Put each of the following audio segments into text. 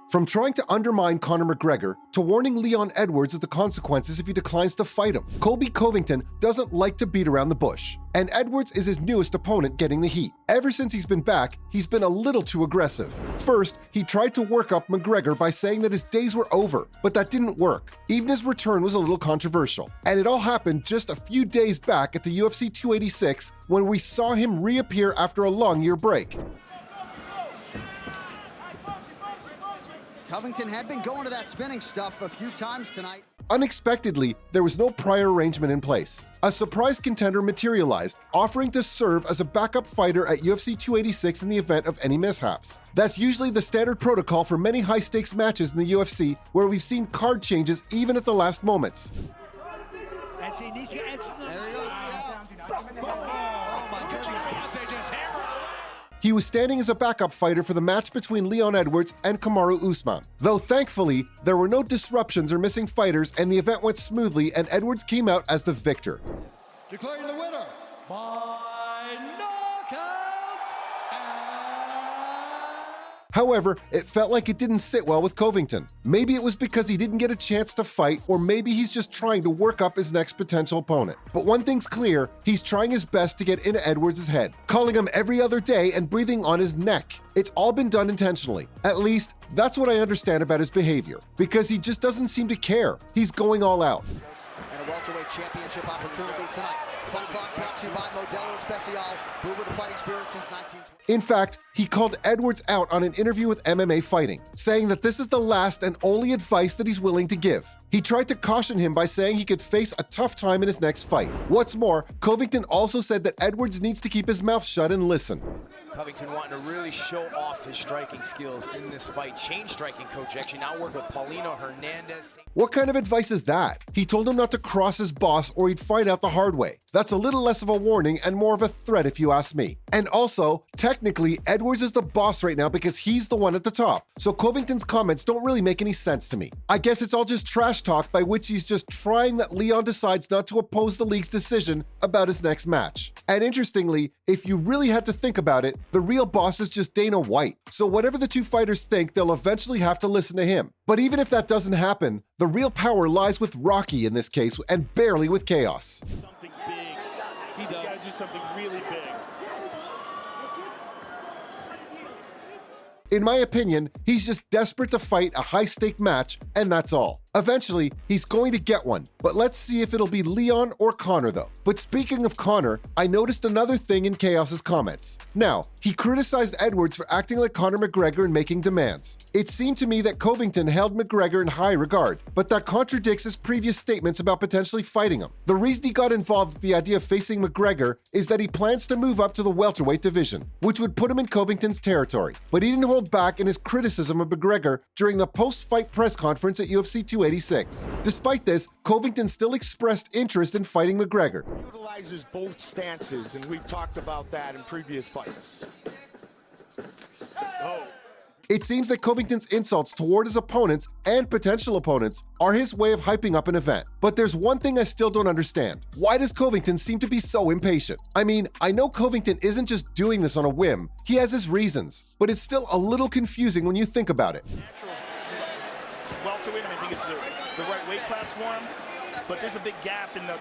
From trying to undermine Conor McGregor to warning Leon Edwards of the consequences if he declines to fight him, Colby Covington doesn't like to beat around the bush. And Edwards is his newest opponent getting the heat. Ever since he's been back, he's been a little too aggressive. First, he tried to work up McGregor by saying that his days were over, but that didn't work. Even his return was a little controversial. And it all happened just a few days back at the UFC 286 when we saw him reappear after a long year break. Covington had been going to that spinning stuff a few times tonight. Unexpectedly, there was no prior arrangement in place. A surprise contender materialized, offering to serve as a backup fighter at UFC 286 in the event of any mishaps. That's usually the standard protocol for many high-stakes matches in the UFC, where we've seen card changes even at the last moments. He was standing as a backup fighter for the match between Leon Edwards and Kamaru Usman. Though thankfully, there were no disruptions or missing fighters and the event went smoothly and Edwards came out as the victor. Declaring the winner by knockout. However, it felt like it didn't sit well with Covington. Maybe it was because he didn't get a chance to fight, or maybe he's just trying to work up his next potential opponent. But one thing's clear, he's trying his best to get into Edwards' head, calling him every other day and breathing on his neck. It's all been done intentionally. At least, that's what I understand about his behavior, because he just doesn't seem to care. He's going all out. And a welterweight championship opportunity tonight. Fight Clock brought to you by Modelo Especial, who with the fighting spirit since 1920. In fact, he called Edwards out on an interview with MMA Fighting, saying that this is the last and only advice that he's willing to give. He tried to caution him by saying he could face a tough time in his next fight. What's more, Covington also said that Edwards needs to keep his mouth shut and listen. Covington wanting to really show off his striking skills in this fight. Change striking coach, actually now work with Paulino Hernandez. What kind of advice is that? He told him not to cross his boss or he'd find out the hard way. That's a little less of a warning and more of a threat if you ask me. And also, technically, Edwards is the boss right now because he's the one at the top. So Covington's comments don't really make any sense to me. I guess it's all just trash talk by which he's just trying that Leon decides not to oppose the league's decision about his next match. And interestingly, if you really had to think about it, the real boss is just Dana White. So whatever the two fighters think, they'll eventually have to listen to him. But even if that doesn't happen, the real power lies with Rocky in this case and barely with Chaos. Something big. He does. You guys do something really big. In my opinion, he's just desperate to fight a high-stake match, and that's all. Eventually, he's going to get one, but let's see if it'll be Leon or Conor though. But speaking of Conor, I noticed another thing in Chaos's comments. Now, he criticized Edwards for acting like Conor McGregor and making demands. It seemed to me that Covington held McGregor in high regard, but that contradicts his previous statements about potentially fighting him. The reason he got involved with the idea of facing McGregor is that he plans to move up to the welterweight division, which would put him in Covington's territory. But he didn't hold back in his criticism of McGregor during the post-fight press conference at UFC 286. Despite this, Covington still expressed interest in fighting McGregor. He utilizes both stances, and we've talked about that in previous fights. It seems that Covington's insults toward his opponents and potential opponents are his way of hyping up an event. But there's one thing I still don't understand. Why does Covington seem to be so impatient? I mean, I know Covington isn't just doing this on a whim. He has his reasons, but it's still a little confusing when you think about it. Welterweight, I think it's the right weight class for him, but there's a big gap in those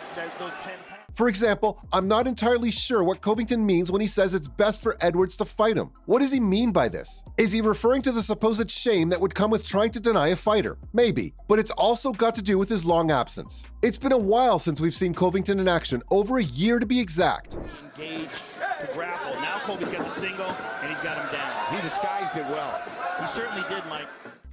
10 pounds. For example, I'm not entirely sure what Covington means when he says it's best for Edwards to fight him. What does he mean by this? Is he referring to the supposed shame that would come with trying to deny a fighter? Maybe, but it's also got to do with his long absence. It's been a while since we've seen Covington in action, over a year to be exact. Engaged to grapple. Now Colby's got the single, and he's got him down. He disguised it well. He certainly did, Mike.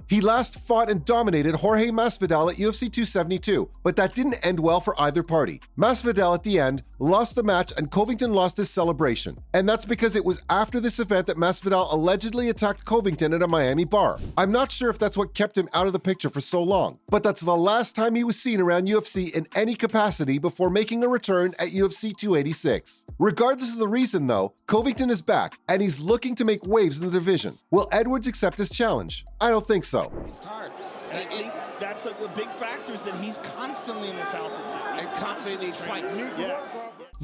He last fought and dominated Jorge Masvidal at UFC 272, but that didn't end well for either party. Masvidal at the end lost the match and Covington lost his celebration. And that's because it was after this event that Masvidal allegedly attacked Covington at a Miami bar. I'm not sure if that's what kept him out of the picture for so long, but that's the last time he was seen around UFC in any capacity before making a return at UFC 286. Regardless of the reason though, Covington is back and he's looking to make waves in the division. Will Edwards accept his challenge? I don't think so. It's hard. And I think that's a big factor is that he's constantly in this altitude. And constantly in these fights. Yes.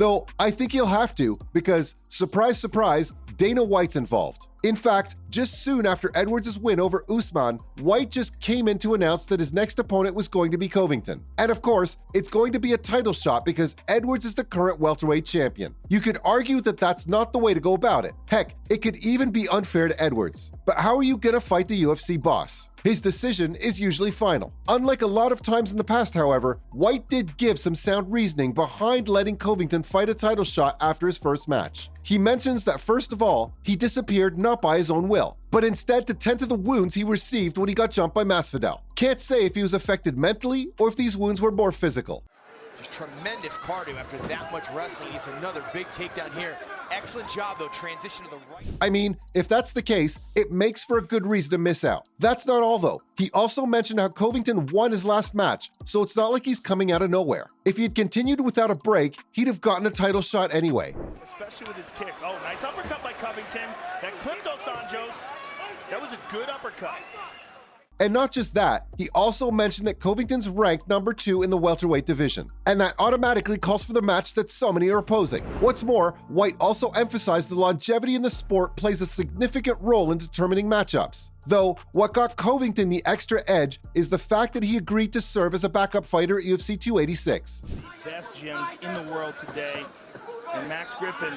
Though I think he'll have to because, surprise, surprise, Dana White's involved. In fact, just soon after Edwards' win over Usman, White just came in to announce that his next opponent was going to be Covington. And of course, it's going to be a title shot because Edwards is the current welterweight champion. You could argue that that's not the way to go about it. Heck, it could even be unfair to Edwards. But how are you gonna fight the UFC boss? His decision is usually final. Unlike a lot of times in the past, however, White did give some sound reasoning behind letting Covington fight a title shot after his first match. He mentions that first of all, he disappeared not by his own will, but instead to tend to the wounds he received when he got jumped by Masvidal. Can't say if he was affected mentally or if these wounds were more physical. Just tremendous cardio after that much wrestling. It's another big takedown here. Excellent job, though. Transition to the right. I mean, if that's the case, it makes for a good reason to miss out. That's not all, though. He also mentioned how Covington won his last match, so it's not like he's coming out of nowhere. If he had continued without a break, he'd have gotten a title shot anyway. Especially with his kicks. Oh, nice uppercut by Covington. That clipped Dos Anjos. That was a good uppercut. And not just that, he also mentioned that Covington's ranked number 2 in the welterweight division, and that automatically calls for the match that so many are opposing. What's more, White also emphasized the longevity in the sport plays a significant role in determining matchups. Though, what got Covington the extra edge is the fact that he agreed to serve as a backup fighter at UFC 286. Best gyms in the world today. And Max Griffin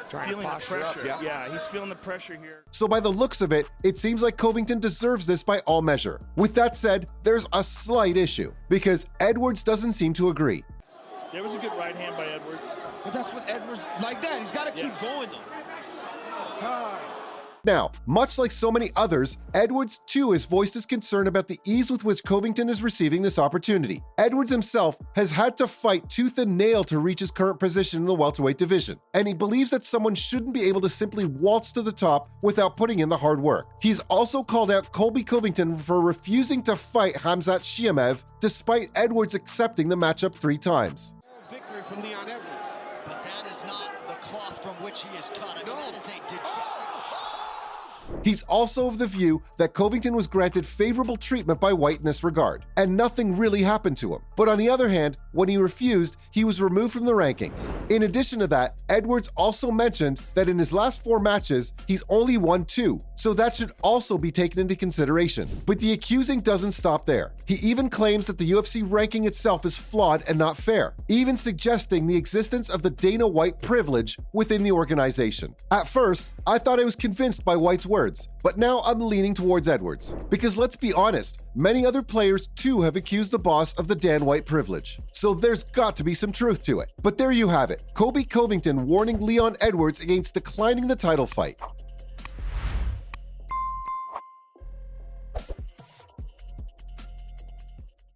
feeling the pressure. Yeah, he's feeling the pressure here. So by the looks of it, it seems like Covington deserves this by all measure. With that said, there's a slight issue, because Edwards doesn't seem to agree. There was a good right hand by Edwards. But that's what Edwards, like that, he's got to keep going though. Now, much like so many others, Edwards too has voiced his concern about the ease with which Covington is receiving this opportunity. Edwards himself has had to fight tooth and nail to reach his current position in the welterweight division, and he believes that someone shouldn't be able to simply waltz to the top without putting in the hard work. He's also called out Colby Covington for refusing to fight Khamzat Chimaev, despite Edwards accepting the matchup 3 times. Victory from Leon Edwards. But that is not the cloth from which he is cut. I mean, that is a degenerate. He's also of the view that Covington was granted favorable treatment by White in this regard, and nothing really happened to him. But on the other hand, when he refused, he was removed from the rankings. In addition to that, Edwards also mentioned that in his last 4 matches, he's only won 2, so that should also be taken into consideration. But the accusing doesn't stop there. He even claims that the UFC ranking itself is flawed and not fair, even suggesting the existence of the Dana White privilege within the organization. At first, I thought I was convinced by White's words, but now I'm leaning towards Edwards. Because let's be honest, many other players too have accused the boss of the Dan White privilege. So there's got to be some truth to it. But there you have it. Colby Covington warning Leon Edwards against declining the title fight.